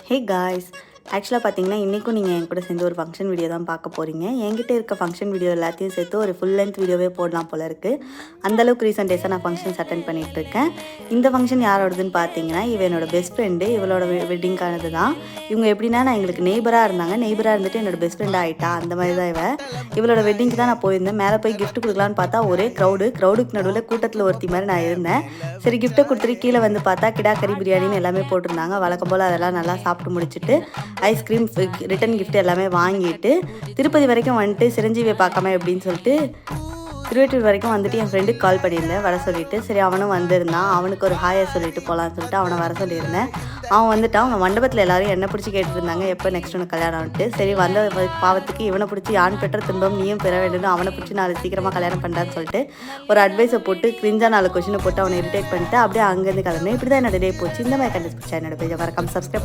Hey guys, ஆக்சுவலாக பார்த்தீங்கன்னா இன்றைக்கும் நீங்கள் என் கூட சேர்ந்து ஒரு ஃபங்க்ஷன் வீடியோ தான் பார்க்க போகிறீங்க. என்கிட்ட இருக்க ஃபங்க்ஷன் வீடியோ எல்லாத்தையும் சேர்த்து ஒரு ஃபுல் லென்த் வீடியோவே போடலாம் போல இருக்குது. அந்தளவுக்கு ரீசெண்ட் டேஸாக நான் ஃபங்க்ஷன்ஸ் அட்டென்ட் பண்ணிகிட்ருக்கேன். இந்த ஃபங்க்ஷன் யாரோடதுன்னு பார்த்தீங்கன்னா என்னோட பெஸ்ட் ஃப்ரெண்டு, இவளோட வெட்டிங்கானது தான். இவங்க எப்படின்னா நான் எங்களுக்கு நெய்பராக இருந்தாங்க. நெய்பராக இருந்துட்டு என்னோட பெஸ்ட் ஃப்ரெண்ட் ஆகிட்டா. அந்த மாதிரி தான் இவளோட வெட்டிங்க்கு தான் நான் போயிருந்தேன். மேலே போய் கிஃப்ட் கொடுக்கலான்னு பார்த்தா ஒரே க்ரௌடுக்கு நடுவில் கூட்டத்தில் ஒருத்தி மாதிரி நான் இருந்தேன். சரி கிஃப்ட்டை கொடுத்துட்டு கீழே வந்து பார்த்தா கிடா கறி பிரியாணின்னு எல்லாமே போட்டிருந்தாங்க. வழக்கம் போல் அதெல்லாம் நல்லா சாப்பிட்டு முடிச்சுட்டு ஐஸ்கிரீம் ரிட்டன் கிஃப்ட் எல்லாமே வாங்கிட்டு திருப்பதி வரைக்கும் வந்துட்டு சிரஞ்சீவியை பார்க்காம எப்படின்னு சொல்லிட்டு திருவேட்டூர் வரைக்கும் வந்துட்டு என் ஃப்ரெண்டுக்கு கால் பண்ணியிருந்தேன் வர சொல்லிவிட்டு. சரி அவனும் வந்திருந்தான். அவனுக்கு ஒரு ஹாயை சொல்லிட்டு போகலான்னு சொல்லிட்டு அவனை வர சொல்லியிருந்தேன். அவன் வந்துட்டான். அவன் மண்டபத்தில் எல்லாரும் என்ன பிடிச்சி கேட்டுட்டு இருந்தாங்க எப்போ நெக்ஸ்ட் ஒன்று கல்யாணம்ட்டு. சரி வந்த பாவத்துக்கு இவனை பிடிச்சி யான் பெற்ற துன்பம் நீயும் பெற வேண்டும், அவனை பிடிச்சி நான் சீக்கிரமாக கல்யாணம் பண்ணுறான்னு சொல்லிட்டு ஒரு அட்வைஸை போட்டு கிரிஞ்சா 4 கொஷினை போட்டு அவனை இரிட்டேட் பண்ணிட்டு அப்படியே அங்கேருந்து கிளம்புனேன். இப்படி தான் என்னோட டே போச்சு. இந்த மாதிரி கண்டென்ட் பிடிச்சா என்னோட பேஜை மறக்காம சப்ஸ்கிரைப்